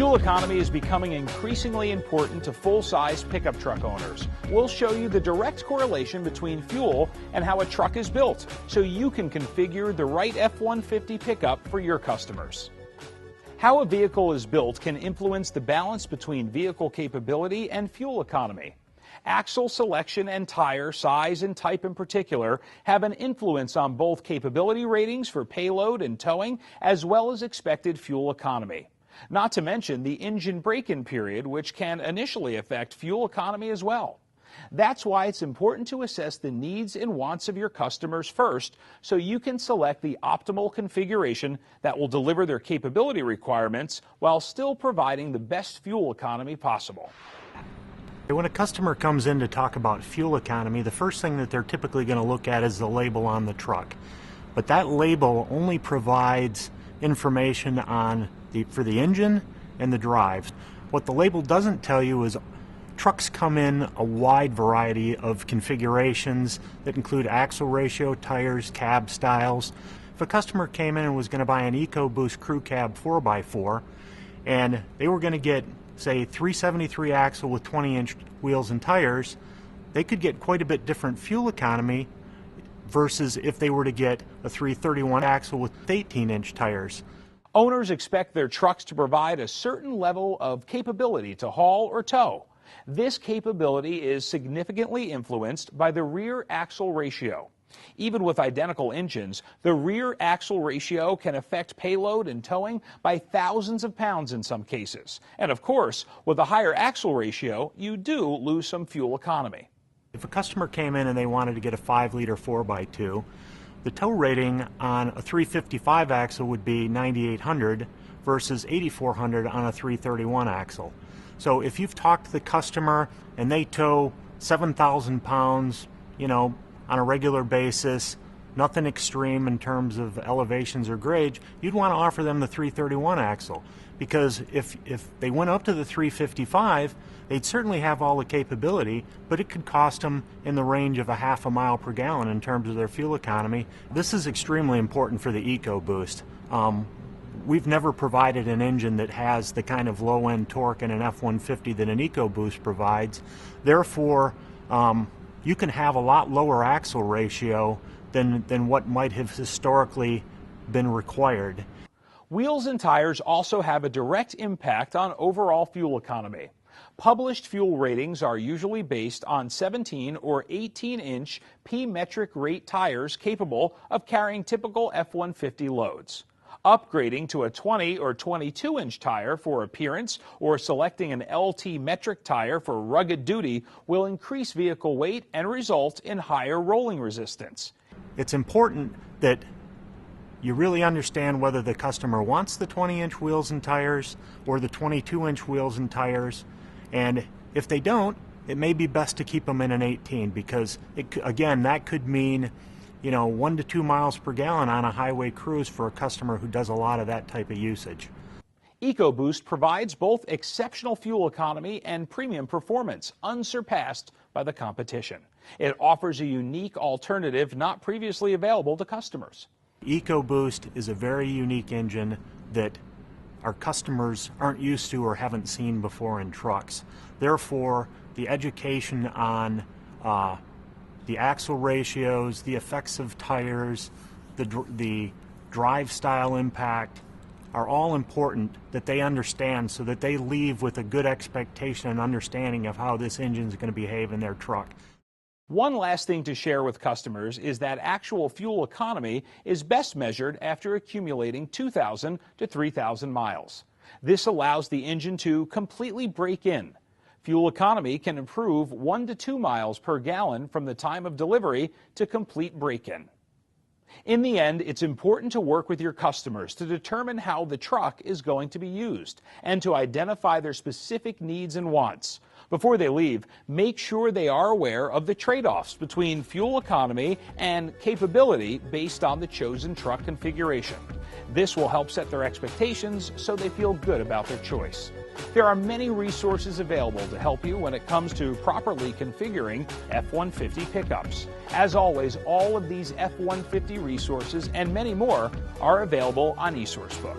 Fuel economy is becoming increasingly important to full-size pickup truck owners. We'll show you the direct correlation between fuel and how a truck is built, so you can configure the right F-150 pickup for your customers. How a vehicle is built can influence the balance between vehicle capability and fuel economy. Axle selection and tire size and type in particular have an influence on both capability ratings for payload and towing, as well as expected fuel economy. Not to mention the engine break-in period, which can initially affect fuel economy as well. That's why it's important to assess the needs and wants of your customers first, so you can select the optimal configuration that will deliver their capability requirements while still providing the best fuel economy possible. When a customer comes in to talk about fuel economy, the first thing that they're typically going to look at is the label on the truck. But that label only provides information for the engine and the drives. What the label doesn't tell you is trucks come in a wide variety of configurations that include axle ratio, tires, cab styles. If a customer came in and was going to buy an EcoBoost Crew Cab 4x4 and they were going to get, say, 373 axle with 20-inch wheels and tires, they could get quite a bit different fuel economy versus if they were to get a 331 axle with 18-inch tires. Owners expect their trucks to provide a certain level of capability to haul or tow. This capability is significantly influenced by the rear axle ratio. Even with identical engines, the rear axle ratio can affect payload and towing by thousands of pounds in some cases. And of course, with a higher axle ratio, you do lose some fuel economy. If a customer came in and they wanted to get a 5-liter 4x2, the tow rating on a 355 axle would be 9,800 versus 8,400 on a 331 axle. So if you've talked to the customer and they tow 7,000 pounds, on a regular basis, nothing extreme in terms of elevations or grades, you'd want to offer them the 331 axle, because if they went up to the 355, they'd certainly have all the capability, but it could cost them in the range of a half a mile per gallon in terms of their fuel economy. This is extremely important for the EcoBoost. We've never provided an engine that has the kind of low-end torque in an F-150 that an EcoBoost provides. Therefore, you can have a lot lower axle ratio than what might have historically been required. Wheels and tires also have a direct impact on overall fuel economy. Published fuel ratings are usually based on 17 or 18-inch P-metric rate tires capable of carrying typical F-150 loads. Upgrading to a 20 or 22-inch tire for appearance or selecting an LT metric tire for rugged duty will increase vehicle weight and result in higher rolling resistance. It's important that you really understand whether the customer wants the 20-inch wheels and tires or the 22-inch wheels and tires, and if they don't, it may be best to keep them in an 18, because again, that could mean 1 to 2 miles per gallon on a highway cruise for a customer who does a lot of that type of usage. EcoBoost provides both exceptional fuel economy and premium performance, unsurpassed by the competition. It offers a unique alternative not previously available to customers. EcoBoost is a very unique engine that our customers aren't used to or haven't seen before in trucks. Therefore, the education on the axle ratios, the effects of tires, the drive style impact are all important that they understand, so that they leave with a good expectation and understanding of how this engine is going to behave in their truck. One last thing to share with customers is that actual fuel economy is best measured after accumulating 2,000 to 3,000 miles. This allows the engine to completely break in. Fuel economy can improve 1 to 2 miles per gallon from the time of delivery to complete break-in. In the end, it's important to work with your customers to determine how the truck is going to be used and to identify their specific needs and wants. Before they leave, make sure they are aware of the trade-offs between fuel economy and capability based on the chosen truck configuration. This will help set their expectations so they feel good about their choice. There are many resources available to help you when it comes to properly configuring F-150 pickups. As always, all of these F-150 resources and many more are available on eSourcebook.